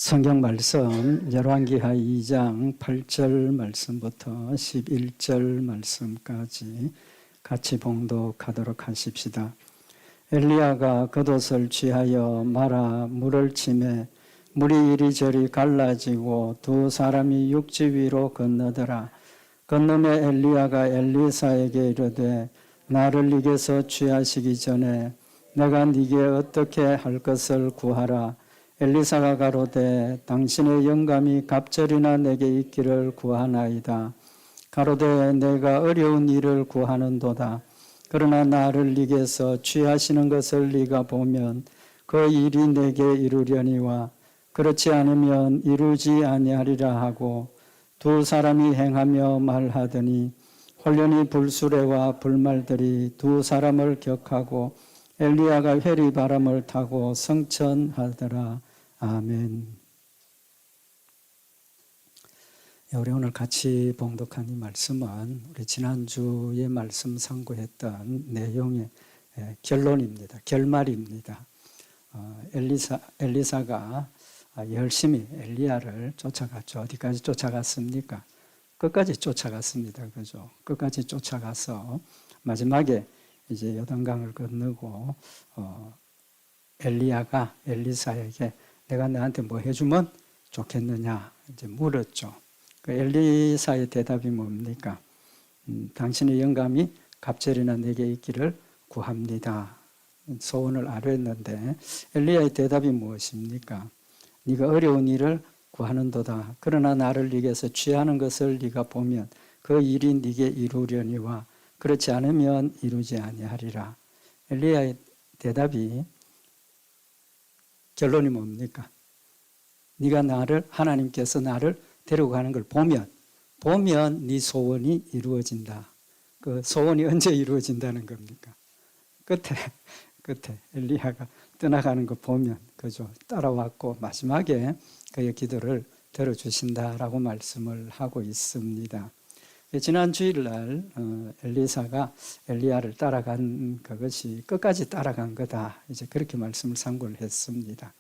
성경 말씀 열왕기하 2장 8절 말씀부터 11절 말씀까지 같이 봉독하도록 하십시다. 엘리야가 겉옷을 취하여 말아 물을 치매 물이 이리저리 갈라지고 두 사람이 육지 위로 건너더라. 건너매 엘리야가 엘리사에게 이르되 나를 네게서 취하시기 전에 내가 네게 어떻게 할 것을 구하라. 엘리사가 가로되 당신의 영감이 갑절이나 내게 있기를 구하나이다. 가로되 내가 어려운 일을 구하는도다. 그러나 나를 네게서 취하시는 것을 네가 보면 그 일이 내게 이루려니와 그렇지 않으면 이루지 아니하리라 하고 두 사람이 행하며 말하더니 홀련히 불수레와 불말들이 두 사람을 격하고 엘리야가 회리 바람을 타고 성천하더라. 아멘. 우리 오늘 같이 봉독한 이 말씀은 우리 지난주에 말씀 상고했던 내용의 결론입니다. 결말입니다. 엘리사가 열심히 엘리야를 쫓아갔죠. 어디까지 쫓아갔습니까? 끝까지 쫓아갔습니다. 그죠? 끝까지 쫓아가서 마지막에 이제 요단강을 건너고 엘리야가 엘리사에게 내가 너한테 뭐 해주면 좋겠느냐 이제 물었죠. 그 엘리사의 대답이 뭡니까? 당신의 영감이 갑절이나 내게 있기를 구합니다. 소원을 아뢰었는데 엘리야의 대답이 무엇입니까? 네가 어려운 일을 구하는도다. 그러나 나를 네게서 취하는 것을 네가 보면 그 일이 네게 이루려니와 그렇지 않으면 이루지 아니하리라. 엘리야의 대답이 결론이 뭡니까? 네가 하나님께서 나를 데리고 가는 걸 보면 네 소원이 이루어진다. 그 소원이 언제 이루어진다는 겁니까? 끝에 엘리야가 떠나가는 거 보면 그죠? 따라왔고 마지막에 그의 기도를 들어주신다라고 말씀을 하고 있습니다. 지난 주일날 엘리사가 엘리야를 따라간 그것이 끝까지 따라간 거다. 이제 그렇게 말씀을 상고를 했습니다.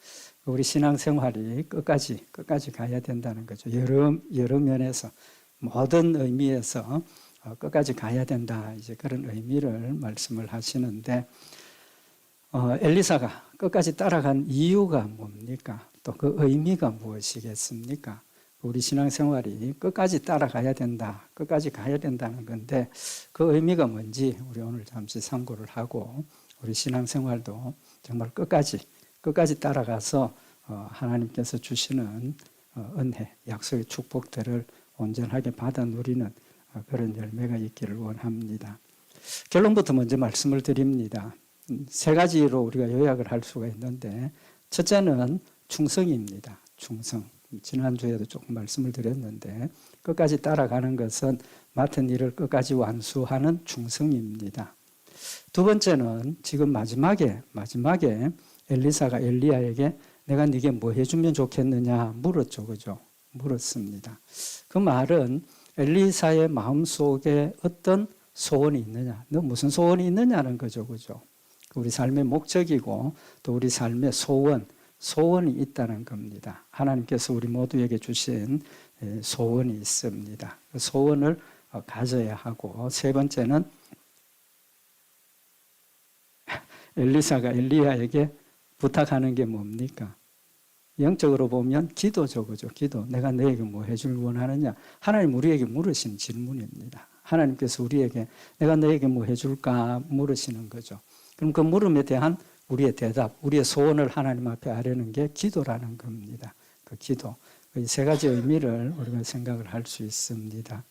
우리 신앙생활이 끝까지 가야 된다는 거죠. 여러 면에서 모든 의미에서 끝까지 가야 된다. 이제 그런 의미를 말씀을 하시는데 엘리사가 끝까지 따라간 이유가 뭡니까? 또 그 의미가 무엇이겠습니까? 우리 신앙생활이 끝까지 따라가야 된다. 끝까지 가야 된다는 건데 그 의미가 뭔지 우리 오늘 잠시 상고를 하고 우리 신앙생활도 정말 끝까지 따라가서 하나님께서 주시는 은혜, 약속의 축복들을 온전하게 받아 누리는 그런 열매가 있기를 원합니다. 결론부터 먼저 말씀을 드립니다. 세 가지로 우리가 요약을 할 수가 있는데 첫째는 충성입니다. 충성. 지난주에도 조금 말씀을 드렸는데 끝까지 따라가는 것은 맡은 일을 끝까지 완수하는 충성입니다. 두 번째는 지금 마지막에 엘리사가 엘리야에게 내가 네게 뭐 해주면 좋겠느냐 물었죠. 그죠? 물었습니다. 그 말은 엘리사의 마음속에 어떤 소원이 있느냐, 너 무슨 소원이 있느냐는 거죠. 그죠? 우리 삶의 목적이고 또 우리 삶의 소원이 있다는 겁니다. 하나님께서 우리 모두에게 주신 소원이 있습니다. 그 소원을 가져야 하고 세 번째는 엘리사가 엘리야에게 부탁하는 게 뭡니까? 영적으로 보면 기도죠. 그죠? 기도. 내가 너에게 뭐 해줄 원하느냐? 하나님 우리에게 물으신 질문입니다. 하나님께서 우리에게 내가 너에게 뭐 해줄까 물으시는 거죠. 그럼 그 물음에 대한 우리의 대답, 우리의 소원을 하나님 앞에 아뢰는 게 기도라는 겁니다. 그 기도. 이 세 가지 의미를 우리가 생각을 할 수 있습니다.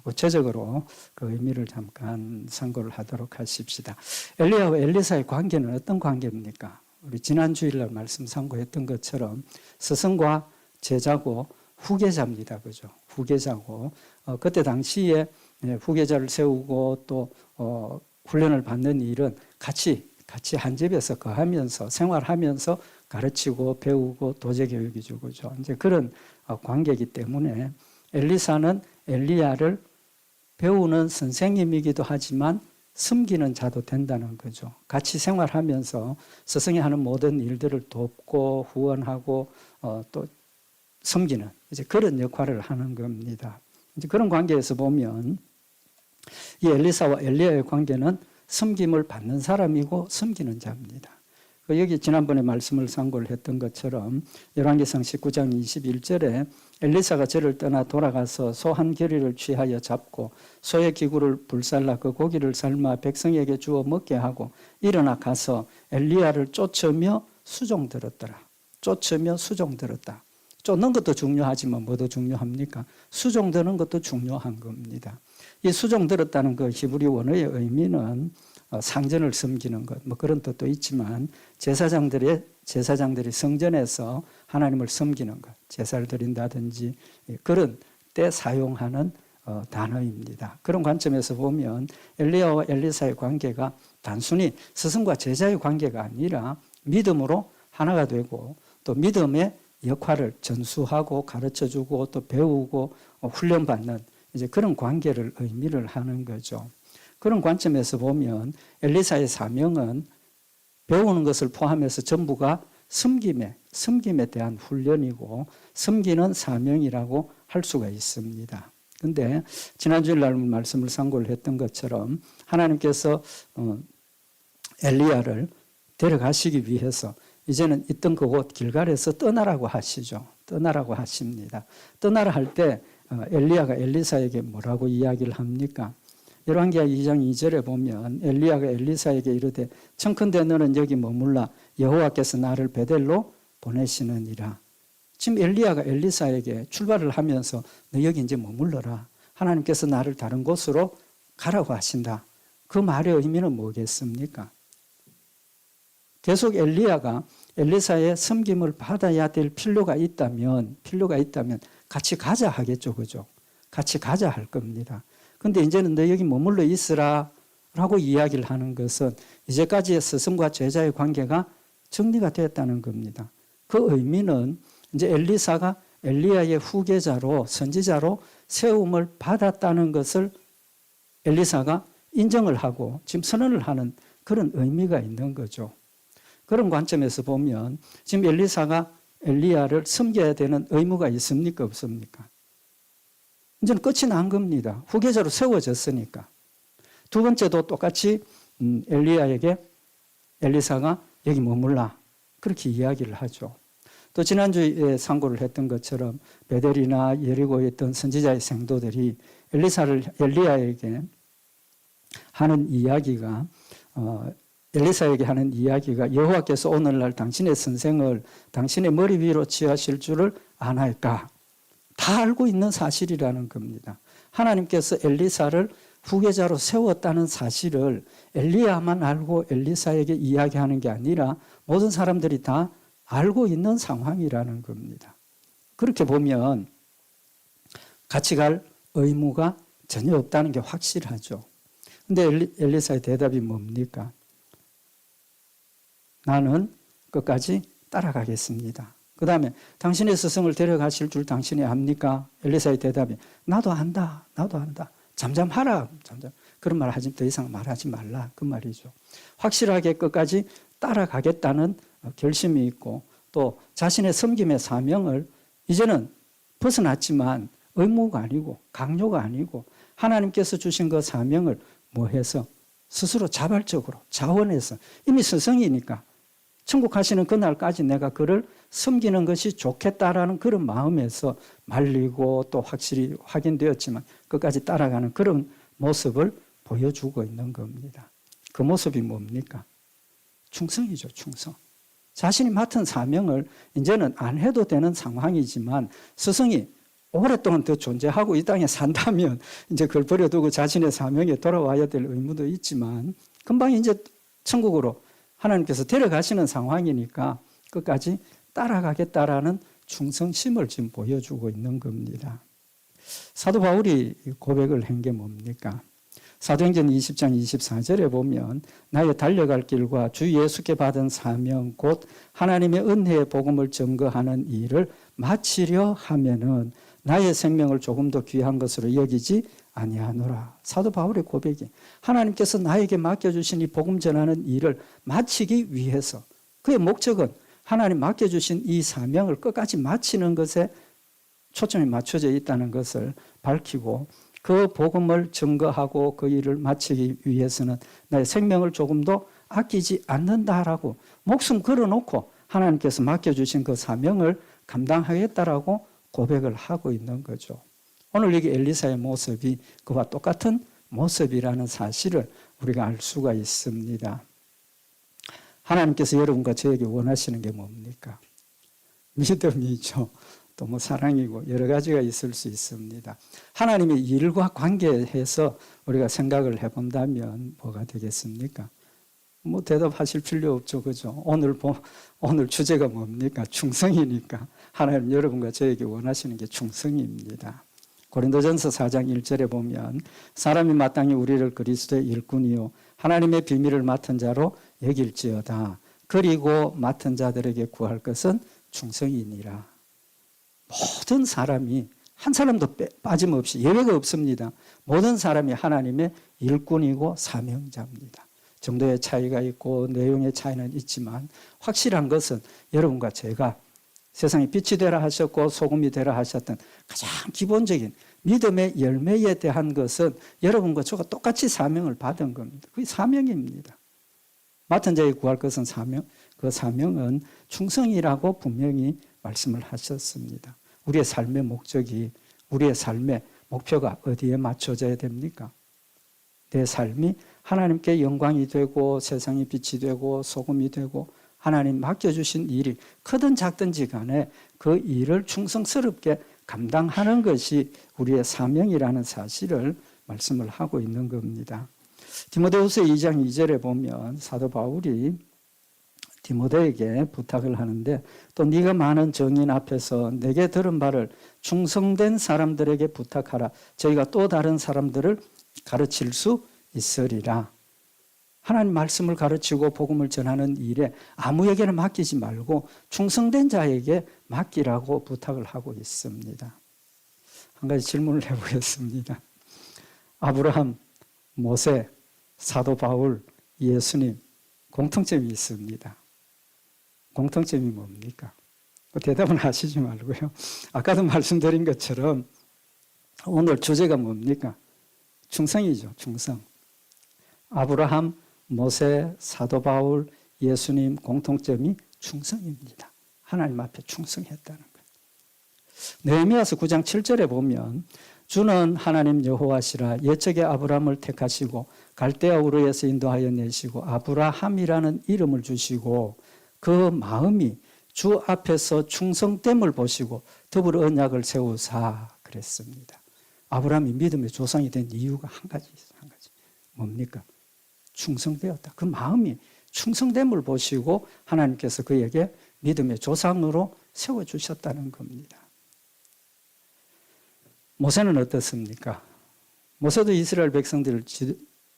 구체적으로 그 의미를 잠깐 상고를 하도록 하십시다. 엘리야와 엘리사의 관계는 어떤 관계입니까? 우리 지난 주일날 말씀 상고했던 것처럼 스승과 제자고 후계자입니다. 그죠? 후계자고 그때 당시에 후계자를 세우고 또 훈련을 받는 일은 같이 한 집에서 거하면서 생활하면서 가르치고 배우고 도제 교육이죠. 그죠? 이제 그런 관계이기 때문에 엘리사는 엘리야를 배우는 선생님이기도 하지만 섬기는 자도 된다는 거죠. 같이 생활하면서 스승이 하는 모든 일들을 돕고 후원하고 또 섬기는 이제 그런 역할을 하는 겁니다. 이제 그런 관계에서 보면 이 엘리사와 엘리야의 관계는 섬김을 받는 사람이고 섬기는 자입니다. 여기 지난번에 말씀을 상고를 했던 것처럼 열왕기상 19장 21절에 엘리사가 저를 떠나 돌아가서 소 한 겨리를 취하여 잡고 소의 기구를 불살라 그 고기를 삶아 백성에게 주어 먹게 하고 일어나 가서 엘리야를 쫓으며 수종들었더라. 쫓으며 수종들었다. 쫓는 것도 중요하지만 뭐도 중요합니까? 수종드는 것도 중요한 겁니다. 이 수종들었다는 그 히브리 원어의 의미는 상전을 섬기는 것, 뭐 그런 뜻도 있지만 제사장들이 성전에서 하나님을 섬기는 것, 제사를 드린다든지 그런 때 사용하는 단어입니다. 그런 관점에서 보면 엘리야와 엘리사의 관계가 단순히 스승과 제자의 관계가 아니라 믿음으로 하나가 되고 또 믿음의 역할을 전수하고 가르쳐주고 또 배우고 훈련받는 이제 그런 관계를 의미를 하는 거죠. 그런 관점에서 보면 엘리사의 사명은 배우는 것을 포함해서 전부가 섬김에 대한 훈련이고 섬기는 사명이라고 할 수가 있습니다. 그런데 지난주일 날 말씀을 상고를 했던 것처럼 하나님께서 엘리야를 데려가시기 위해서 이제는 있던 그곳 길갈에서 떠나라고 하시죠. 떠나라고 하십니다. 떠나라 할 때 엘리야가 엘리사에게 뭐라고 이야기를 합니까? 열왕기하 2장 2절에 보면 엘리야가 엘리사에게 이르되 청컨대 너는 여기 머물라 여호와께서 나를 베델로 보내시느니라. 지금 엘리야가 엘리사에게 출발을 하면서 너 여기 이제 머물러라. 하나님께서 나를 다른 곳으로 가라고 하신다. 그 말의 의미는 뭐겠습니까? 계속 엘리야가 엘리사의 섬김을 받아야 될 필요가 있다면 같이 가자 하겠죠. 그죠? 같이 가자 할 겁니다. 근데 이제는 너 여기 머물러 있으라 라고 이야기를 하는 것은 이제까지의 스승과 제자의 관계가 정리가 되었다는 겁니다. 그 의미는 이제 엘리사가 엘리야의 후계자로 선지자로 세움을 받았다는 것을 엘리사가 인정을 하고 지금 선언을 하는 그런 의미가 있는 거죠. 그런 관점에서 보면 지금 엘리사가 엘리야를 섬겨야 되는 의무가 있습니까? 없습니까? 이제는 끝이 난 겁니다. 후계자로 세워졌으니까. 두 번째도 똑같이 엘리야에게 엘리사가 여기 머물라 그렇게 이야기를 하죠. 또 지난주에 상고를 했던 것처럼 베델이나 여리고에 있던 선지자의 생도들이 엘리야에게 하는 이야기가 엘리사에게 하는 이야기가 여호와께서 오늘날 당신의 선생을 당신의 머리 위로 취하실 줄을 아나이까? 다 알고 있는 사실이라는 겁니다. 하나님께서 엘리사를 후계자로 세웠다는 사실을 엘리야만 알고 엘리사에게 이야기하는 게 아니라 모든 사람들이 다 알고 있는 상황이라는 겁니다. 그렇게 보면 같이 갈 의무가 전혀 없다는 게 확실하죠. 그런데 엘리사의 대답이 뭡니까? 나는 끝까지 따라가겠습니다. 그 다음에 당신의 스승을 데려가실 줄 당신이 압니까? 엘리사의 대답이 나도 안다. 잠잠하라. 그런 말 하지 더 이상 말하지 말라. 그 말이죠. 확실하게 끝까지 따라가겠다는 결심이 있고 또 자신의 섬김의 사명을 이제는 벗어났지만 의무가 아니고 강요가 아니고 하나님께서 주신 그 사명을 뭐해서 스스로 자발적으로 자원해서 이미 스승이니까 천국 가시는 그날까지 내가 그를 섬기는 것이 좋겠다라는 그런 마음에서 말리고 또 확실히 확인되었지만 끝까지 따라가는 그런 모습을 보여주고 있는 겁니다. 그 모습이 뭡니까? 충성이죠, 충성. 자신이 맡은 사명을 이제는 안 해도 되는 상황이지만 스승이 오랫동안 더 존재하고 이 땅에 산다면 이제 그걸 버려두고 자신의 사명에 돌아와야 될 의무도 있지만 금방 이제 천국으로 하나님께서 데려가시는 상황이니까 끝까지 따라가겠다라는 충성심을 지금 보여주고 있는 겁니다. 사도 바울이 고백을 한 게 뭡니까? 사도행전 20장 24절에 보면 나의 달려갈 길과 주 예수께 받은 사명 곧 하나님의 은혜의 복음을 증거하는 일을 마치려 하면은 나의 생명을 조금 더 귀한 것으로 여기지 아니하노라. 사도 바울의 고백이 하나님께서 나에게 맡겨주신 이 복음 전하는 일을 마치기 위해서 그의 목적은 하나님 맡겨주신 이 사명을 끝까지 마치는 것에 초점이 맞춰져 있다는 것을 밝히고 그 복음을 증거하고 그 일을 마치기 위해서는 나의 생명을 조금도 아끼지 않는다라고 목숨 걸어놓고 하나님께서 맡겨주신 그 사명을 감당하겠다라고 고백을 하고 있는 거죠. 오늘 여기 엘리사의 모습이 그와 똑같은 모습이라는 사실을 우리가 알 수가 있습니다. 하나님께서 여러분과 저에게 원하시는 게 뭡니까? 믿음이죠. 또 뭐 사랑이고 여러 가지가 있을 수 있습니다. 하나님의 일과 관계해서 우리가 생각을 해본다면 뭐가 되겠습니까? 뭐 대답하실 필요 없죠. 그죠? 오늘 주제가 뭡니까? 충성이니까. 하나님 여러분과 저에게 원하시는 게 충성입니다. 고린도전서 4장 1절에 보면 사람이 마땅히 우리를 그리스도의 일꾼이요 하나님의 비밀을 맡은 자로 여길지어다. 그리고 맡은 자들에게 구할 것은 충성이니라. 모든 사람이 한 사람도 빠짐없이 예외가 없습니다. 모든 사람이 하나님의 일꾼이고 사명자입니다. 정도의 차이가 있고 내용의 차이는 있지만 확실한 것은 여러분과 제가 세상에 빛이 되라 하셨고 소금이 되라 하셨던 가장 기본적인 믿음의 열매에 대한 것은 여러분과 저가 똑같이 사명을 받은 겁니다. 그게 사명입니다. 맡은 자에게 구할 것은 사명, 그 사명은 충성이라고 분명히 말씀을 하셨습니다. 우리의 삶의 목적이, 우리의 삶의 목표가 어디에 맞춰져야 됩니까? 내 삶이 하나님께 영광이 되고 세상이 빛이 되고 소금이 되고 하나님 맡겨주신 일이 크든 작든지 간에 그 일을 충성스럽게 감당하는 것이 우리의 사명이라는 사실을 말씀을 하고 있는 겁니다. 디모데후서 2장 2절에 보면 사도 바울이 디모데에게 부탁을 하는데 또 네가 많은 정인 앞에서 내게 들은 바를 충성된 사람들에게 부탁하라. 저희가 또 다른 사람들을 가르칠 수 있으리라. 하나님 말씀을 가르치고 복음을 전하는 일에 아무에게나 맡기지 말고 충성된 자에게 맡기라고 부탁을 하고 있습니다. 한 가지 질문을 해보겠습니다. 아브라함, 모세, 사도 바울, 예수님 공통점이 있습니다. 공통점이 뭡니까? 대답은 하시지 말고요. 아까도 말씀드린 것처럼 오늘 주제가 뭡니까? 충성이죠. 충성. 아브라함, 모세, 사도 바울, 예수님 공통점이 충성입니다. 하나님 앞에 충성했다는 거예요. 느헤미야서 9장 7절에 보면 주는 하나님 여호와시라 옛적에 아브라함을 택하시고 갈대아 우르에서 인도하여 내시고 아브라함이라는 이름을 주시고 그 마음이 주 앞에서 충성됨을 보시고 더불어 언약을 세우사 그랬습니다. 아브라함이 믿음의 조상이 된 이유가 한 가지 있어요. 한 가지. 뭡니까? 충성되었다. 그 마음이 충성됨을 보시고 하나님께서 그에게 믿음의 조상으로 세워주셨다는 겁니다. 모세는 어떻습니까? 모세도 이스라엘 백성들을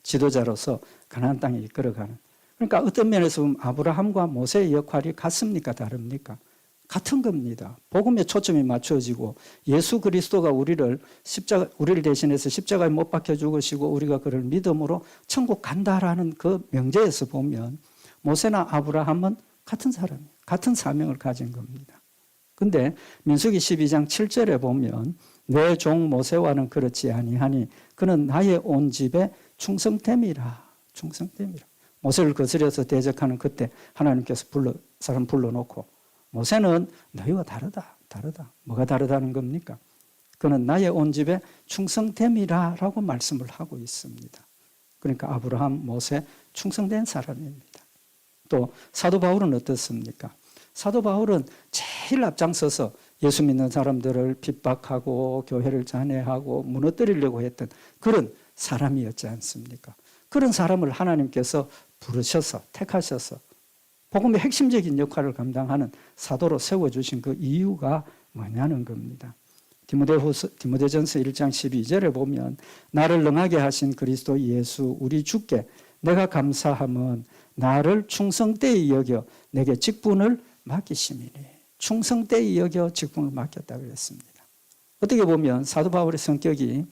지도자로서 가나안 땅에 이끌어가는. 그러니까 어떤 면에서 보면 아브라함과 모세의 역할이 같습니까? 다릅니까? 같은 겁니다. 복음에 초점이 맞춰지고 예수 그리스도가 우리를 대신해서 십자가에 못 박혀 죽으시고 우리가 그를 믿음으로 천국 간다라는 그 명제에서 보면 모세나 아브라함은 같은 사람이에요. 같은 사명을 가진 겁니다. 근데 민수기 12장 7절에 보면 내 종 모세와는 그렇지 아니하니 그는 나의 온 집에 충성됨이라. 충성됨이라. 모세를 거스려서 대적하는 그때 하나님께서 사람 불러놓고 모세는 너희와 다르다. 뭐가 다르다는 겁니까? 그는 나의 온 집에 충성됨이라 라고 말씀을 하고 있습니다. 그러니까 아브라함, 모세 충성된 사람입니다. 또 사도 바울은 어떻습니까? 사도 바울은 제일 앞장서서 예수 믿는 사람들을 핍박하고 교회를 잔해하고 무너뜨리려고 했던 그런 사람이었지 않습니까? 그런 사람을 하나님께서 부르셔서 택하셔서 복음의 핵심적인 역할을 감당하는 사도로 세워주신 그 이유가 뭐냐는 겁니다. 디모데전서 1장 12절에 보면 나를 능하게 하신 그리스도 예수 우리 주께 내가 감사함은 나를 충성되이 여겨 내게 직분을 맡기심이니. 충성되이 여겨 직분을 맡겼다고 그랬습니다. 어떻게 보면 사도 바울의 성격이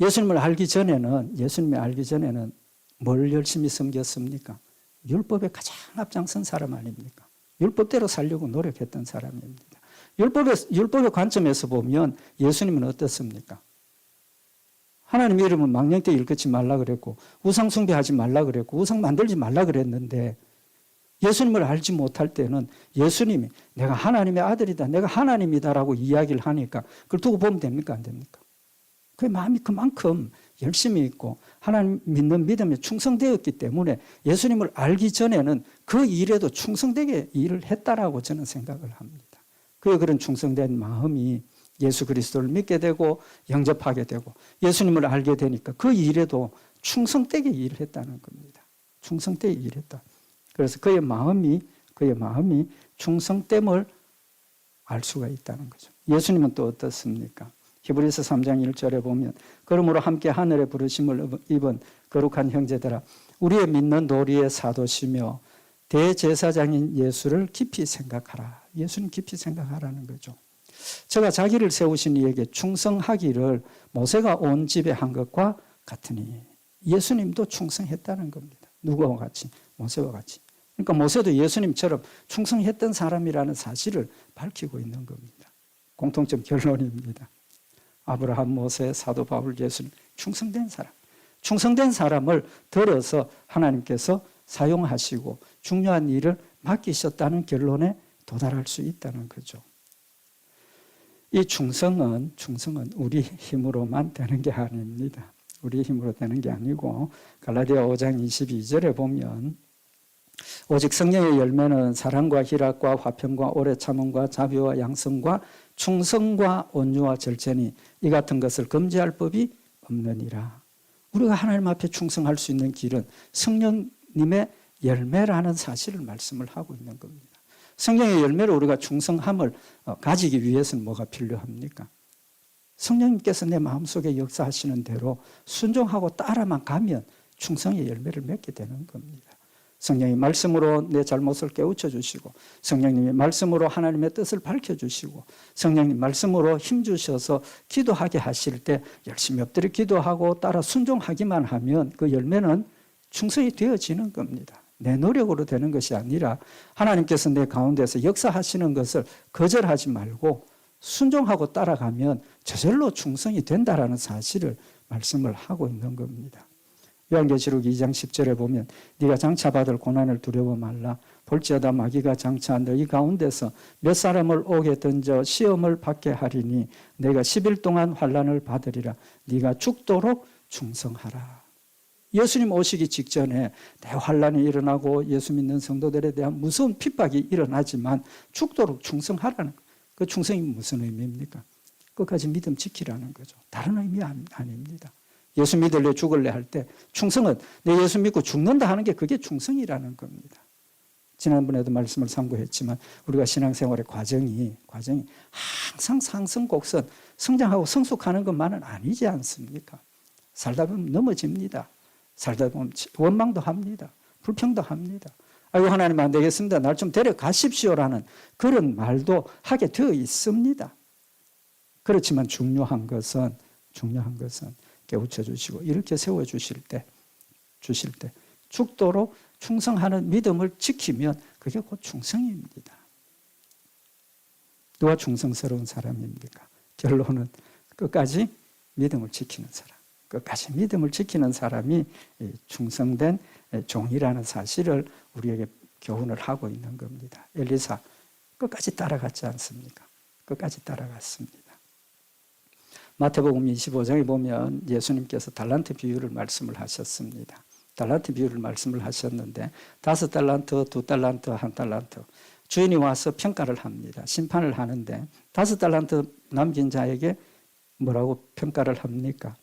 예수님을 알기 전에는 뭘 열심히 섬겼습니까? 율법에 가장 앞장선 사람 아닙니까? 율법대로 살려고 노력했던 사람입니다. 율법의 관점에서 보면 예수님은 어떻습니까? 하나님 이름은 망령되 일컫지 말라 그랬고 우상 숭배하지 말라 그랬고 우상 만들지 말라 그랬는데 예수님을 알지 못할 때는 예수님이 내가 하나님의 아들이다, 내가 하나님이다라고 이야기를 하니까 그걸 두고 보면 됩니까? 안 됩니까? 그 마음이 그만큼 열심히 있고 하나님 믿는 믿음에 충성되었기 때문에 예수님을 알기 전에는 그 일에도 충성되게 일을 했다라고 저는 생각을 합니다. 그의 그런 충성된 마음이 예수 그리스도를 믿게 되고 영접하게 되고 예수님을 알게 되니까 그 일에도 충성되게 일을 했다는 겁니다. 충성되게 일했다. 그래서 그의 마음이 충성됨을 알 수가 있다는 거죠. 예수님은 또 어떻습니까? 히브리서 3장 1절에 보면 그러므로 함께 하늘의 부르심을 입은 거룩한 형제들아 우리의 믿는 도리의 사도시며 대제사장인 예수를 깊이 생각하라. 예수님 깊이 생각하라는 거죠. 저가 자기를 세우신 이에게 충성하기를 모세가 온 집에 한 것과 같으니 예수님도 충성했다는 겁니다. 누구와 같이? 모세와 같이. 그러니까 모세도 예수님처럼 충성했던 사람이라는 사실을 밝히고 있는 겁니다. 공통점 결론입니다. 아브라함, 모세, 사도 바울, 예수님 충성된 사람. 충성된 사람을 들어서 하나님께서 사용하시고 중요한 일을 맡기셨다는 결론에 도달할 수 있다는 거죠. 이 충성은 우리 힘으로만 되는 게 아닙니다. 우리 힘으로 되는 게 아니고 갈라디아 5장 22절에 보면 오직 성령의 열매는 사랑과 희락과 화평과 오래 참음과 자비와 양성과 충성과 온유와 절제니 이 같은 것을 금지할 법이 없느니라. 우리가 하나님 앞에 충성할 수 있는 길은 성령님의 열매라는 사실을 말씀을 하고 있는 겁니다. 성령의 열매로 우리가 충성함을 가지기 위해서는 뭐가 필요합니까? 성령님께서 내 마음속에 역사하시는 대로 순종하고 따라만 가면 충성의 열매를 맺게 되는 겁니다. 성령이 말씀으로 내 잘못을 깨우쳐 주시고 성령님이 말씀으로 하나님의 뜻을 밝혀주시고 성령님 말씀으로 힘주셔서 기도하게 하실 때 열심히 엎드려 기도하고 따라 순종하기만 하면 그 열매는 충성이 되어지는 겁니다. 내 노력으로 되는 것이 아니라 하나님께서 내 가운데서 역사하시는 것을 거절하지 말고 순종하고 따라가면 저절로 충성이 된다라는 사실을 말씀을 하고 있는 겁니다. 요한계시록 2장 10절에 보면 네가 장차받을 고난을 두려워 말라. 볼지어다 마귀가 장차 너희 가운데서 몇 사람을 옥에 던져 시험을 받게 하리니 내가 10일 동안 환난을 받으리라. 네가 죽도록 충성하라. 예수님 오시기 직전에 대환란이 일어나고 예수 믿는 성도들에 대한 무서운 핍박이 일어나지만 죽도록 충성하라는 그 충성이 무슨 의미입니까? 끝까지 믿음 지키라는 거죠. 다른 의미 아닙니다. 예수 믿을래 죽을래 할 때 충성은 내 예수 믿고 죽는다 하는 게 그게 충성이라는 겁니다. 지난번에도 말씀을 참고했지만 우리가 신앙생활의 과정이 항상 상승 곡선 성장하고 성숙하는 것만은 아니지 않습니까? 살다 보면 넘어집니다. 살다 보면 원망도 합니다. 불평도 합니다. 아이고 하나님 안 되겠습니다. 날 좀 데려가십시오라는 그런 말도 하게 되어 있습니다. 그렇지만 중요한 것은 깨우쳐 주시고 이렇게 세워 주실 때 죽도록 충성하는 믿음을 지키면 그게 곧 충성입니다. 누가 충성스러운 사람입니까? 결론은 끝까지 믿음을 지키는 사람. 끝까지 믿음을 지키는 사람이 충성된 종이라는 사실을 우리에게 교훈을 하고 있는 겁니다. 엘리사 끝까지 따라갔지 않습니까? 끝까지 따라갔습니다. 마태복음 25장에 보면 예수님께서 달란트 비유를 말씀을 하셨습니다. 달란트 비유를 말씀을 하셨는데 5달란트, 2달란트, 1달란트 주인이 와서 평가를 합니다. 심판을 하는데 5달란트 남긴 자에게 뭐라고 평가를 합니까?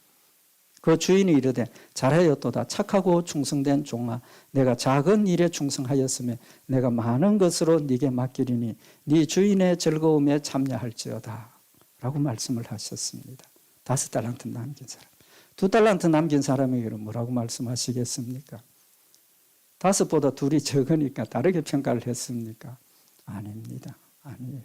그 주인이 이르되 잘하였도다 착하고 충성된 종아 내가 작은 일에 충성하였으며 내가 많은 것으로 네게 맡기리니 네 주인의 즐거움에 참여할지어다 라고 말씀을 하셨습니다. 5달란트 남긴 사람 2달란트 남긴 사람에게는 뭐라고 말씀하시겠습니까? 5보다 2이 적으니까 다르게 평가를 했습니까? 아닙니다. 아니에요.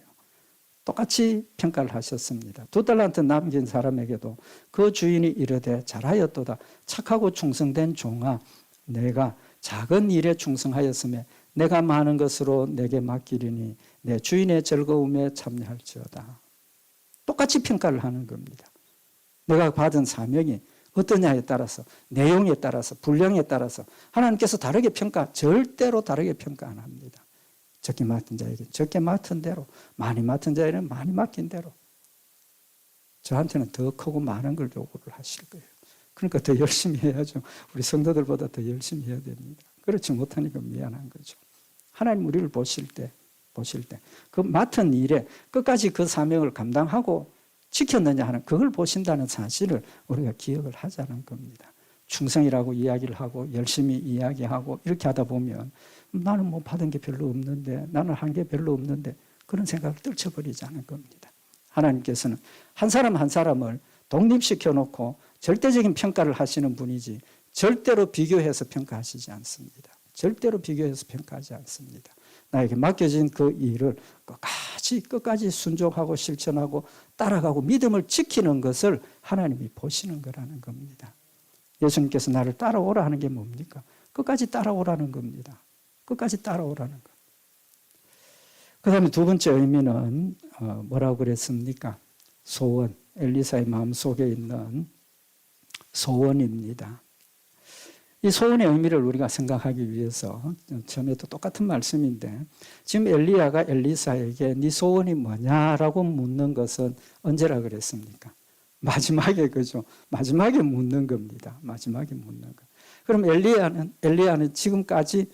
똑같이 평가를 하셨습니다. 2달란트 남긴 사람에게도 그 주인이 이르되 잘하였도다 착하고 충성된 종아 내가 작은 일에 충성하였으며 내가 많은 것으로 내게 맡기리니 내 주인의 즐거움에 참여할지어다. 똑같이 평가를 하는 겁니다. 내가 받은 사명이 어떠냐에 따라서, 내용에 따라서, 분량에 따라서 하나님께서 다르게 절대로 다르게 평가 안 합니다. 적게 맡은 자에게 적게 맡은 대로, 많이 맡은 자에게는 많이 맡긴 대로. 저한테는 더 크고 많은 걸 요구를 하실 거예요. 그러니까 더 열심히 해야죠. 우리 성도들보다 더 열심히 해야 됩니다. 그렇지 못하니까 미안한 거죠. 하나님 우리를 보실 때 그 맡은 일에 끝까지 그 사명을 감당하고 지켰느냐 하는 그걸 보신다는 사실을 우리가 기억을 하자는 겁니다. 충성이라고 이야기를 하고 열심히 이야기하고 이렇게 하다 보면 나는 뭐 받은 게 별로 없는데, 나는 한 게 별로 없는데, 그런 생각을 떨쳐버리자는 겁니다. 하나님께서는 한 사람 한 사람을 독립시켜 놓고 절대적인 평가를 하시는 분이지 절대로 비교해서 평가하시지 않습니다. 절대로 비교해서 평가하지 않습니다. 나에게 맡겨진 그 일을 끝까지 순종하고 실천하고 따라가고 믿음을 지키는 것을 하나님이 보시는 거라는 겁니다. 예수님께서 나를 따라오라 하는 게 뭡니까? 끝까지 따라오라는 겁니다. 끝까지 따라오라는 것. 그 다음에 두 번째 의미는 뭐라고 그랬습니까? 소원, 엘리사의 마음속에 있는 소원입니다. 이 소원의 의미를 우리가 생각하기 위해서 처음에도 똑같은 말씀인데, 지금 엘리야가 엘리사에게 네 소원이 뭐냐라고 묻는 것은 언제라 그랬습니까? 마지막에, 그죠? 마지막에 묻는 겁니다. 마지막에 묻는 것. 그럼 엘리야는 지금까지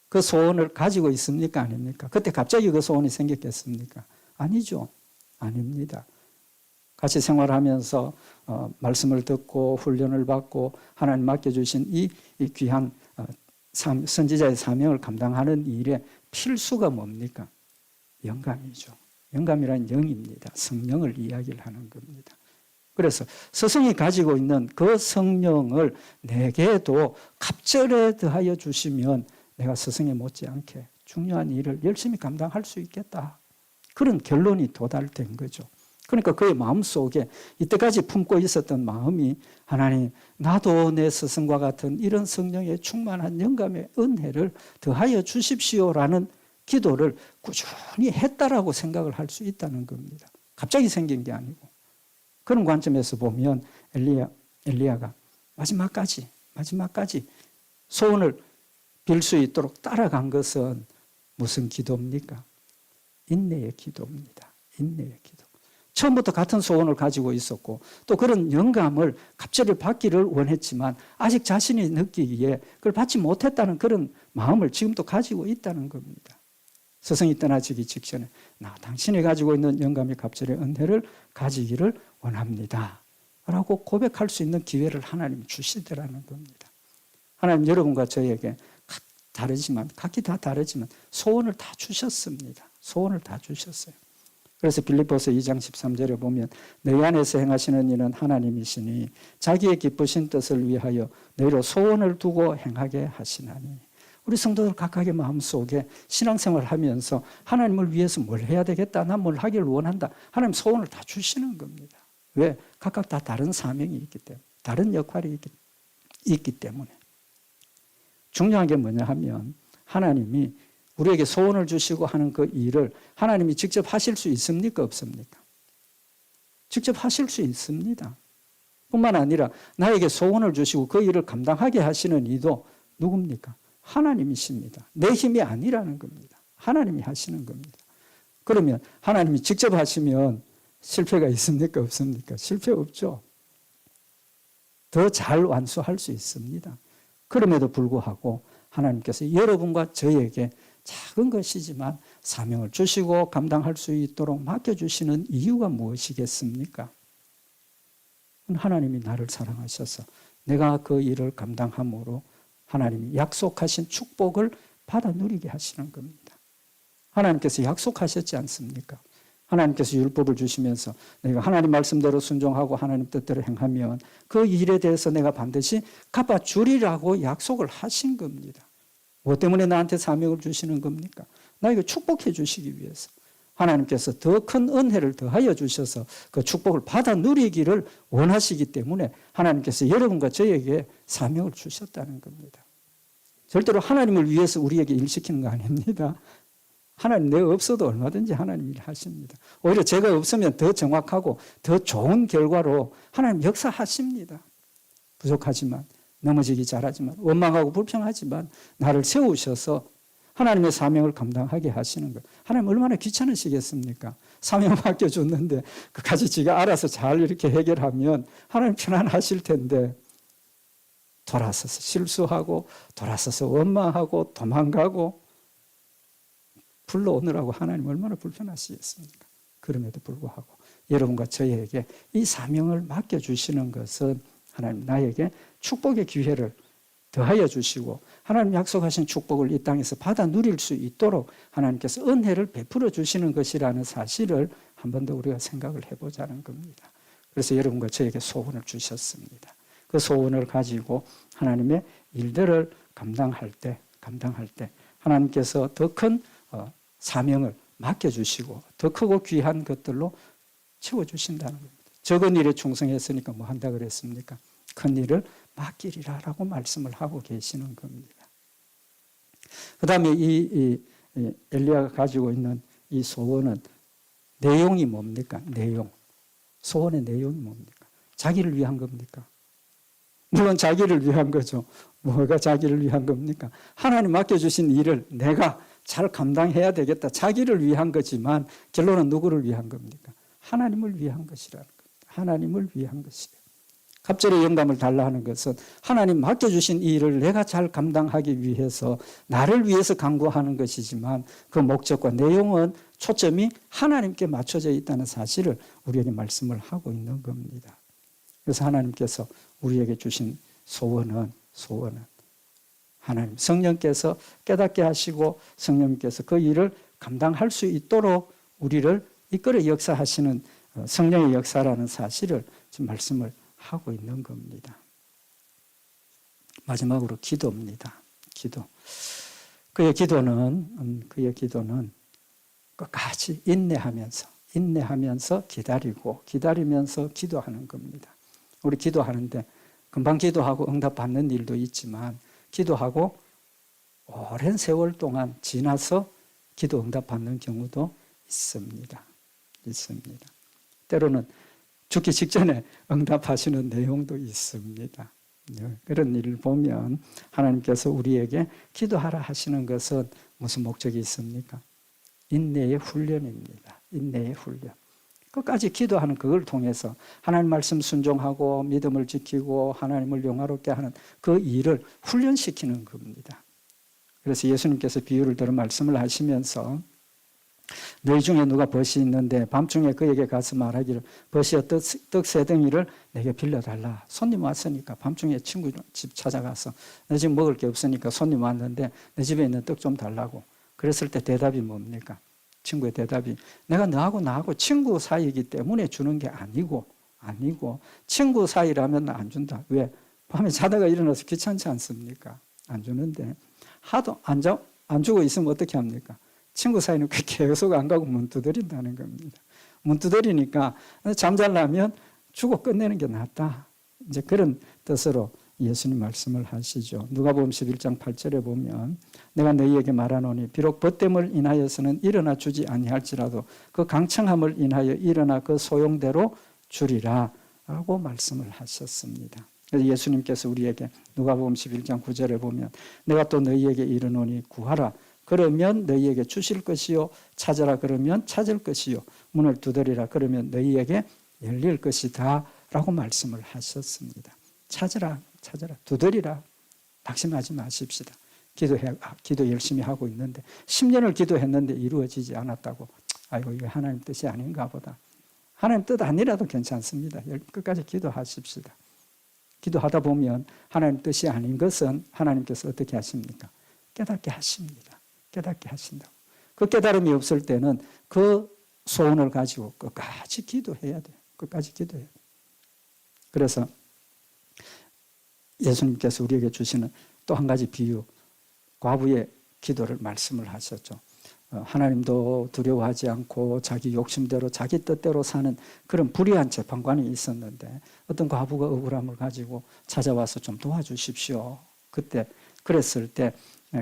그 소원을 가지고 있습니까? 아닙니까? 그때 갑자기 그 소원이 생겼겠습니까? 아니죠. 아닙니다. 같이 생활하면서 말씀을 듣고 훈련을 받고 하나님 맡겨주신 이 귀한 선지자의 사명을 감당하는 일에 필수가 뭡니까? 영감이죠. 영감이란 영입니다. 성령을 이야기를 하는 겁니다. 그래서 스승이 가지고 있는 그 성령을 내게도 갑절에 더하여 주시면 내가 스승에 못지않게 중요한 일을 열심히 감당할 수 있겠다. 그런 결론이 도달된 거죠. 그러니까 그의 마음속에 이때까지 품고 있었던 마음이, 하나님 나도 내 스승과 같은 이런 성령의 충만한 영감의 은혜를 더하여 주십시오라는 기도를 꾸준히 했다라고 생각을 할 수 있다는 겁니다. 갑자기 생긴 게 아니고. 그런 관점에서 보면 엘리야가 마지막까지 소원을 빌 수 있도록 따라간 것은 무슨 기도입니까? 인내의 기도입니다. 인내의 기도. 처음부터 같은 소원을 가지고 있었고 또 그런 영감을 갑자기 받기를 원했지만 아직 자신이 느끼기에 그걸 받지 못했다는 그런 마음을 지금도 가지고 있다는 겁니다. 스승이 떠나지기 직전에 당신이 가지고 있는 영감의 갑절의 은혜를 가지기를 원합니다 라고 고백할 수 있는 기회를 하나님이 주시더라는 겁니다. 하나님 여러분과 저에게 각기 다 다르지만 소원을 다 주셨습니다. 소원을 다 주셨어요. 그래서 빌립보서 2장 13절에 보면 너희 안에서 행하시는 이는 하나님이시니 자기의 기쁘신 뜻을 위하여 너희로 소원을 두고 행하게 하시나니. 우리 성도들 각각의 마음속에 신앙생활을 하면서 하나님을 위해서 뭘 해야 되겠다, 난 뭘 하기를 원한다, 하나님 소원을 다 주시는 겁니다. 왜? 각각 다 다른 사명이 있기 때문에, 다른 역할이 있기 때문에. 중요한 게 뭐냐 하면 하나님이 우리에게 소원을 주시고 하는 그 일을 하나님이 직접 하실 수 있습니까? 없습니까? 직접 하실 수 있습니다. 뿐만 아니라 나에게 소원을 주시고 그 일을 감당하게 하시는 이도 누굽니까? 하나님이십니다. 내 힘이 아니라는 겁니다. 하나님이 하시는 겁니다. 그러면 하나님이 직접 하시면 실패가 있습니까? 없습니까? 실패 없죠. 더 잘 완수할 수 있습니다. 그럼에도 불구하고 하나님께서 여러분과 저에게 작은 것이지만 사명을 주시고 감당할 수 있도록 맡겨주시는 이유가 무엇이겠습니까? 하나님이 나를 사랑하셔서 내가 그 일을 감당함으로 하나님이 약속하신 축복을 받아 누리게 하시는 겁니다. 하나님께서 약속하셨지 않습니까? 하나님께서 율법을 주시면서 내가 하나님 말씀대로 순종하고 하나님 뜻대로 행하면 그 일에 대해서 내가 반드시 갚아주리라고 약속을 하신 겁니다. 뭐 때문에 나한테 사명을 주시는 겁니까? 나에게 축복해 주시기 위해서. 하나님께서 더 큰 은혜를 더하여 주셔서 그 축복을 받아 누리기를 원하시기 때문에 하나님께서 여러분과 저에게 사명을 주셨다는 겁니다. 절대로 하나님을 위해서 우리에게 일시키는 거 아닙니다. 하나님 내가 없어도 얼마든지 하나님 일하십니다. 오히려 제가 없으면 더 정확하고 더 좋은 결과로 하나님 역사하십니다. 부족하지만 넘어지기 잘하지만 원망하고 불평하지만 나를 세우셔서 하나님의 사명을 감당하게 하시는 것. 하나님 얼마나 귀찮으시겠습니까? 사명 맡겨줬는데 그까지 지가 알아서 잘 이렇게 해결하면 하나님 편안하실 텐데 돌아서서 실수하고 돌아서서 원망하고 도망가고 불러오느라고 하나님 얼마나 불편하시겠습니까? 그럼에도 불구하고 여러분과 저에게 이 사명을 맡겨주시는 것은 하나님 나에게 축복의 기회를 더하여 주시고 하나님 약속하신 축복을 이 땅에서 받아 누릴 수 있도록 하나님께서 은혜를 베풀어 주시는 것이라는 사실을 한 번 더 우리가 생각을 해보자는 겁니다. 그래서 여러분과 저에게 소원을 주셨습니다. 그 소원을 가지고 하나님의 일들을 감당할 때 하나님께서 더 큰 사명을 맡겨주시고 더 크고 귀한 것들로 채워주신다는 겁니다. 적은 일에 충성했으니까 뭐 한다 그랬습니까? 큰 일을 맡기리라라고 말씀을 하고 계시는 겁니다. 그 다음에 이 엘리야가 가지고 있는 이 소원은 내용이 뭡니까? 내용. 소원의 내용이 뭡니까? 자기를 위한 겁니까? 물론 자기를 위한 거죠. 뭐가 자기를 위한 겁니까? 하나님 맡겨주신 일을 내가 잘 감당해야 되겠다. 자기를 위한 거지만 결론은 누구를 위한 겁니까? 하나님을 위한 것이라는 겁니다. 하나님을 위한 것이에요. 갑절의 영감을 달라 하는 것은 하나님 맡겨주신 이 일을 내가 잘 감당하기 위해서 나를 위해서 간구하는 것이지만 그 목적과 내용은 초점이 하나님께 맞춰져 있다는 사실을 우리에게 말씀을 하고 있는 겁니다. 그래서 하나님께서 우리에게 주신 소원은 하나님 성령께서 깨닫게 하시고 성령께서 그 일을 감당할 수 있도록 우리를 이끌어 역사하시는 성령의 역사라는 사실을 지금 말씀을 하고 있는 겁니다. 마지막으로 기도입니다. 기도. 그의 기도는 끝까지 인내하면서 기다리면서 기도하는 겁니다. 우리 기도하는데 금방 기도하고 응답받는 일도 있지만 기도하고 오랜 세월 동안 지나서 기도 응답받는 경우도 있습니다. 때로는 죽기 직전에 응답하시는 내용도 있습니다. 그런 일을 보면 하나님께서 우리에게 기도하라 하시는 것은 무슨 목적이 있습니까? 인내의 훈련입니다. 인내의 훈련. 끝까지 기도하는 그걸 통해서 하나님 말씀 순종하고 믿음을 지키고 하나님을 영화롭게 하는 그 일을 훈련시키는 겁니다. 그래서 예수님께서 비유를 들어 말씀을 하시면서 너희 중에 누가 벗이 있는데 밤중에 그에게 가서 말하기를 벗이여 떡 세 덩이를 내게 빌려달라. 손님 왔으니까 밤중에 친구 집 찾아가서 내 집 먹을 게 없으니까 손님 왔는데 내 집에 있는 떡 좀 달라고. 그랬을 때 대답이 뭡니까? 친구의 대답이 내가 나하고 친구 사이이기 때문에 주는 게 아니고 친구 사이라면 안 준다. 왜? 밤에 자다가 일어나서 귀찮지 않습니까? 안 주는데 하도 안 주고 있으면 어떻게 합니까? 친구 사이는 계속 안 가고 문 두드린다는 겁니다. 문 두드리니까 잠잘라면 주고 끝내는 게 낫다. 이제 그런 뜻으로 예수님 말씀을 하시죠. 누가복음 11장 8절에 보면 내가 너희에게 말하노니 비록 벗됨을 인하여서는 일어나 주지 아니할지라도 그 강청함을 인하여 일어나 그 소용대로 주리라 라고 말씀을 하셨습니다. 그래서 예수님께서 우리에게 누가복음 11장 9절에 보면 내가 또 너희에게 이르노니 구하라 그러면 너희에게 주실 것이요 찾으라 그러면 찾을 것이요 문을 두드리라 그러면 너희에게 열릴 것이다 라고 말씀을 하셨습니다. 찾으라 두드리라 낙심하지 마십시다. 기도 열심히 하고 있는데 10년을 기도했는데 이루어지지 않았다고 아이고 이거 하나님 뜻이 아닌가 보다. 하나님 뜻 아니라도 괜찮습니다. 끝까지 기도하십시다. 기도하다 보면 하나님 뜻이 아닌 것은 하나님께서 어떻게 하십니까? 깨닫게 하십니다. 깨닫게 하신다고. 그 깨달음이 없을 때는 그 소원을 가지고 끝까지 기도해야 돼요. 끝까지 기도해야 돼요. 그래서 예수님께서 우리에게 주시는 또 한 가지 비유, 과부의 기도를 말씀을 하셨죠. 하나님도 두려워하지 않고 자기 욕심대로 자기 뜻대로 사는 그런 불의한 재판관이 있었는데 어떤 과부가 억울함을 가지고 찾아와서 좀 도와주십시오. 그때 그랬을 때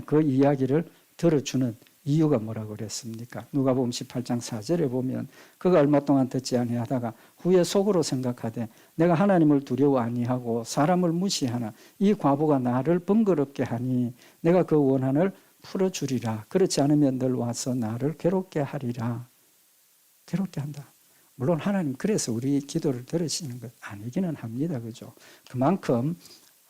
그 이야기를 들어주는 이유가 뭐라고 그랬습니까? 누가복음 18장 4절에 보면 그가 얼마 동안 듣지 아니하다가 후에 속으로 생각하되 내가 하나님을 두려워 아니하고 사람을 무시하나 이 과부가 나를 번거롭게 하니 내가 그 원한을 풀어주리라. 그렇지 않으면 늘 와서 나를 괴롭게 하리라. 괴롭게 한다. 물론 하나님 그래서 우리 기도를 들으시는 것 아니기는 합니다. 그죠? 그만큼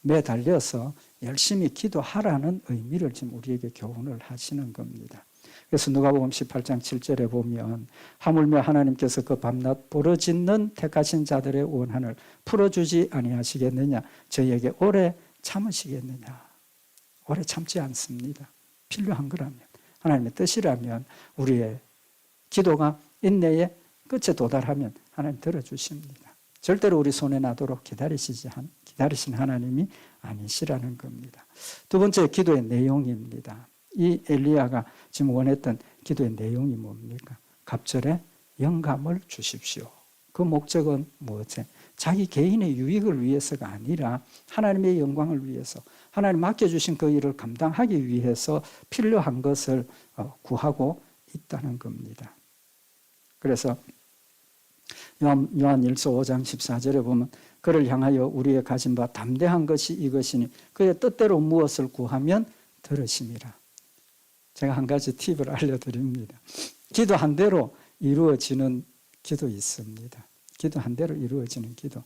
매달려서 열심히 기도하라는 의미를 지금 우리에게 교훈을 하시는 겁니다. 그래서 누가복음 18장 7절에 보면 하물며 하나님께서 그 밤낮 부르짖는 택하신 자들의 원한을 풀어주지 아니하시겠느냐. 저희에게 오래 참으시겠느냐. 오래 참지 않습니다. 필요한 거라면 하나님의 뜻이라면 우리의 기도가 인내의 끝에 도달하면 하나님 들어주십니다. 절대로 우리 손에 나도록 기다리신 하나님이 아니시라는 겁니다. 두 번째 기도의 내용입니다. 이 엘리야가 지금 원했던 기도의 내용이 뭡니까? 갑절에 영감을 주십시오. 그 목적은 무엇에? 자기 개인의 유익을 위해서가 아니라 하나님의 영광을 위해서 하나님 맡겨주신 그 일을 감당하기 위해서 필요한 것을 구하고 있다는 겁니다. 그래서 요한일서 5장 14절에 보면 그를 향하여 우리의 가진 바 담대한 것이 이것이니 그의 뜻대로 무엇을 구하면 들으심이라. 제가 한 가지 팁을 알려드립니다. 기도한 대로 이루어지는 기도 있습니다. 기도한 대로 이루어지는 기도.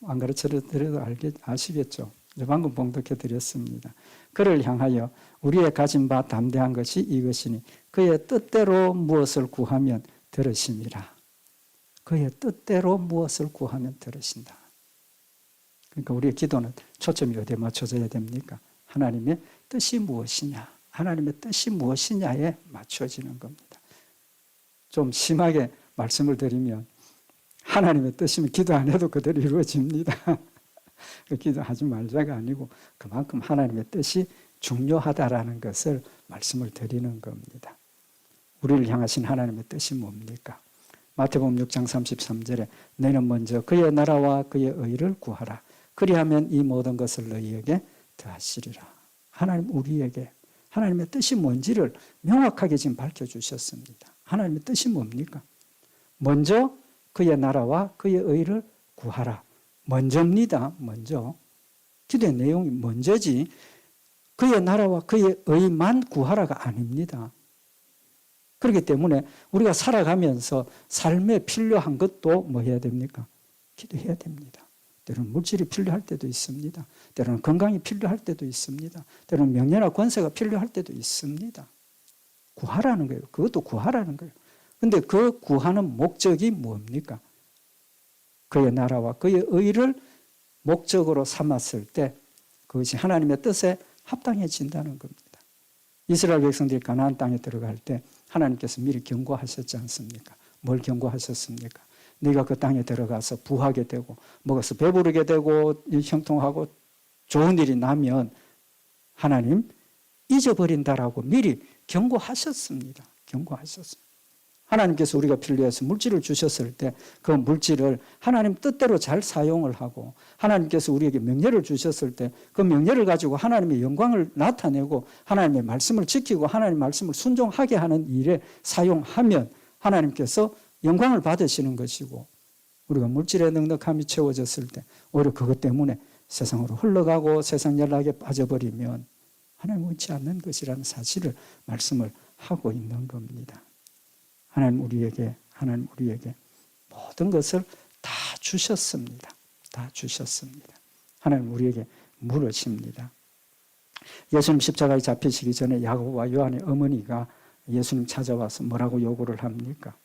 안 가르쳐드려도 아시겠죠? 방금 봉독해 드렸습니다. 그를 향하여 우리의 가진 바 담대한 것이 이것이니 그의 뜻대로 무엇을 구하면 들으심이라. 그의 뜻대로 무엇을 구하면 들으신다. 그러니까 우리의 기도는 초점이 어디에 맞춰져야 됩니까? 하나님의 뜻이 무엇이냐, 하나님의 뜻이 무엇이냐에 맞춰지는 겁니다. 좀 심하게 말씀을 드리면 하나님의 뜻이면 기도 안 해도 그대로 이루어집니다. 기도하지 말자가 아니고 그만큼 하나님의 뜻이 중요하다라는 것을 말씀을 드리는 겁니다. 우리를 향하신 하나님의 뜻이 뭡니까? 마태복음 6장 33절에 너희는 먼저 그의 나라와 그의 의를 구하라. 그리하면 이 모든 것을 너희에게 더하시리라. 하나님 우리에게 하나님의 뜻이 뭔지를 명확하게 지금 밝혀주셨습니다. 하나님의 뜻이 뭡니까? 먼저 그의 나라와 그의 의를 구하라. 먼저입니다. 먼저. 기도의 내용이 먼저지 그의 나라와 그의 의만 구하라가 아닙니다. 그렇기 때문에 우리가 살아가면서 삶에 필요한 것도 뭐 해야 됩니까? 기도해야 됩니다. 때로는 물질이 필요할 때도 있습니다. 때로는 건강이 필요할 때도 있습니다. 때로는 명예나 권세가 필요할 때도 있습니다. 구하라는 거예요. 그것도 구하라는 거예요. 그런데 그 구하는 목적이 뭡니까? 그의 나라와 그의 의를 목적으로 삼았을 때 그것이 하나님의 뜻에 합당해진다는 겁니다. 이스라엘 백성들이 가나안 땅에 들어갈 때 하나님께서 미리 경고하셨지 않습니까? 뭘 경고하셨습니까? 네가 그 땅에 들어가서 부하게 되고 먹어서 배부르게 되고 형통하고 좋은 일이 나면 하나님 잊어버린다라고 미리 경고하셨습니다. 경고하셨습니다. 하나님께서 우리가 필요해서 물질을 주셨을 때 그 물질을 하나님 뜻대로 잘 사용을 하고 하나님께서 우리에게 명예를 주셨을 때 그 명예를 가지고 하나님의 영광을 나타내고 하나님의 말씀을 지키고 하나님의 말씀을 순종하게 하는 일에 사용하면 하나님께서 영광을 받으시는 것이고 우리가 물질의 넉넉함이 채워졌을 때 오히려 그것 때문에 세상으로 흘러가고 세상 연락에 빠져버리면 하나님 원치 않는 것이라는 사실을 말씀을 하고 있는 겁니다. 하나님 우리에게 모든 것을 다 주셨습니다. 다 주셨습니다. 하나님 우리에게 물으십니다. 예수님 십자가에 잡히시기 전에 야고보와 요한의 어머니가 예수님 찾아와서 뭐라고 요구를 합니까?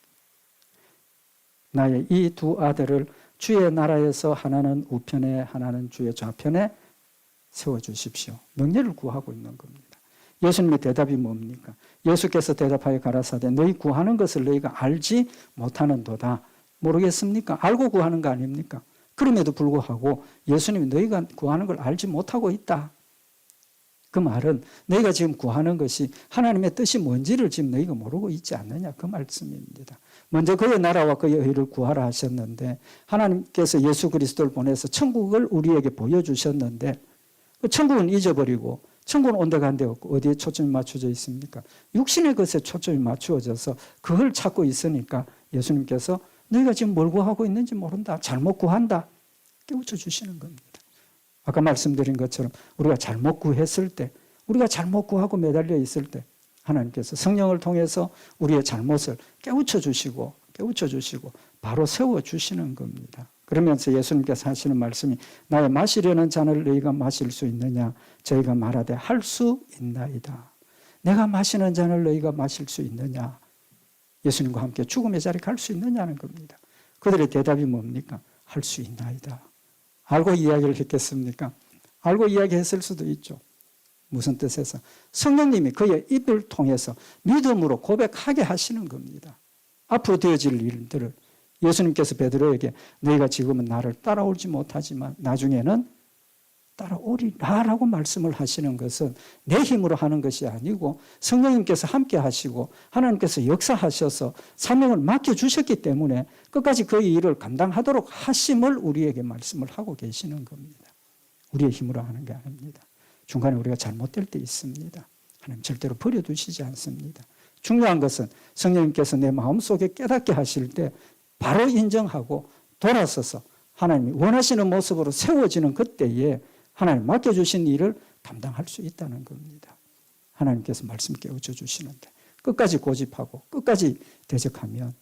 나의 이 두 아들을 주의 나라에서 하나는 우편에 하나는 주의 좌편에 세워주십시오. 명예를 구하고 있는 겁니다. 예수님의 대답이 뭡니까? 예수께서 대답하여 가라사대 너희 구하는 것을 너희가 알지 못하는도다. 모르겠습니까? 알고 구하는 거 아닙니까? 그럼에도 불구하고 예수님이 너희가 구하는 걸 알지 못하고 있다. 그 말은 너희가 지금 구하는 것이 하나님의 뜻이 뭔지를 지금 너희가 모르고 있지 않느냐 그 말씀입니다. 먼저 그의 나라와 그의 의를 구하라 하셨는데 하나님께서 예수 그리스도를 보내서 천국을 우리에게 보여주셨는데 그 천국은 잊어버리고 천국은 온데 간데 없고 어디에 초점이 맞춰져 있습니까? 육신의 것에 초점이 맞추어져서 그걸 찾고 있으니까 예수님께서 너희가 지금 뭘 구하고 있는지 모른다. 잘못 구한다. 깨우쳐 주시는 겁니다. 아까 말씀드린 것처럼 우리가 잘못 구했을 때, 우리가 잘못 구하고 매달려 있을 때 하나님께서 성령을 통해서 우리의 잘못을 깨우쳐 주시고 바로 세워주시는 겁니다. 그러면서 예수님께서 하시는 말씀이 나의 마시려는 잔을 너희가 마실 수 있느냐? 저희가 말하되 할 수 있나이다. 내가 마시는 잔을 너희가 마실 수 있느냐? 예수님과 함께 죽음의 자리에 갈 수 있느냐는 겁니다. 그들의 대답이 뭡니까? 할 수 있나이다. 알고 이야기를 했겠습니까? 알고 이야기했을 수도 있죠. 무슨 뜻에서? 성령님이 그의 입을 통해서 믿음으로 고백하게 하시는 겁니다. 앞으로 되어질 일들을 예수님께서 베드로에게 너희가 지금은 나를 따라오지 못하지만 나중에는 따라오리라라고 말씀을 하시는 것은 내 힘으로 하는 것이 아니고 성령님께서 함께 하시고 하나님께서 역사하셔서 사명을 맡겨주셨기 때문에 끝까지 그 일을 감당하도록 하심을 우리에게 말씀을 하고 계시는 겁니다. 우리의 힘으로 하는 게 아닙니다. 중간에 우리가 잘못될 때 있습니다. 하나님 절대로 버려두시지 않습니다. 중요한 것은 성령님께서 내 마음속에 깨닫게 하실 때 바로 인정하고 돌아서서 하나님이 원하시는 모습으로 세워지는 그때에 하나님 맡겨주신 일을 감당할 수 있다는 겁니다. 하나님께서 말씀 깨우쳐 주시는데 끝까지 고집하고 끝까지 대적하면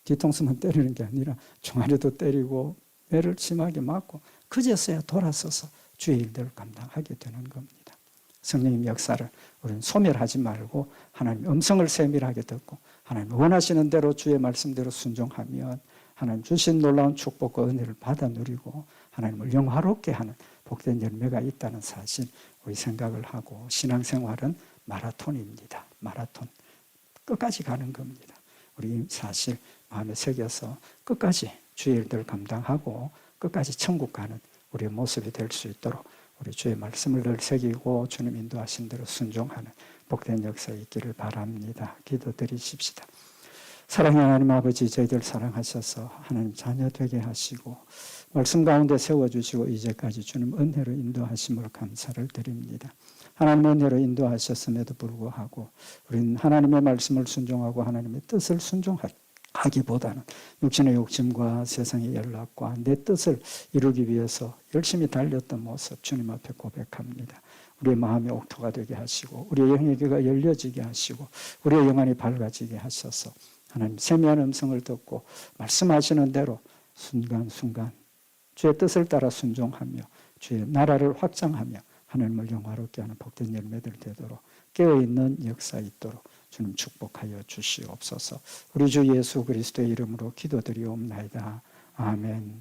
뒤통수만 때리는 게 아니라 종아리도 때리고 매를 심하게 맞고 그제서야 돌아서서 주의 일들을 감당하게 되는 겁니다. 성령님 역사를 우리는 소멸하지 말고 하나님 음성을 세밀하게 듣고 하나님 원하시는 대로 주의 말씀대로 순종하면 하나님 주신 놀라운 축복과 은혜를 받아 누리고 하나님을 영화롭게 하는 복된 열매가 있다는 사실 우리 생각을 하고 신앙생활은 마라톤입니다. 마라톤. 끝까지 가는 겁니다. 우리 사실 마음에 새겨서 끝까지 주의 일들을 감당하고 끝까지 천국 가는 우리의 모습이 될 수 있도록 우리 주의 말씀을 늘 새기고 주님 인도하신 대로 순종하는 복된 역사 있기를 바랍니다. 기도드리십시다. 사랑의 하나님 아버지, 저희들 사랑하셔서 하나님 자녀 되게 하시고 말씀 가운데 세워주시고 이제까지 주님 은혜로 인도하심을 감사를 드립니다. 하나님 은혜로 인도하셨음에도 불구하고 우리는 하나님의 말씀을 순종하고 하나님의 뜻을 순종하기보다는 육신의 욕심과 세상의 연락과 내 뜻을 이루기 위해서 열심히 달렸던 모습 주님 앞에 고백합니다. 우리의 마음의 옥토가 되게 하시고 우리의 영의 귀가 열려지게 하시고 우리의 영안이 밝아지게 하셔서 하나님 세미한 음성을 듣고 말씀하시는 대로 순간순간 주의 뜻을 따라 순종하며 주의 나라를 확장하며 하나님을 영화롭게 하는 복된 열매들 되도록 깨어있는 역사 있도록 주님 축복하여 주시옵소서. 우리 주 예수 그리스도의 이름으로 기도드리옵나이다. 아멘.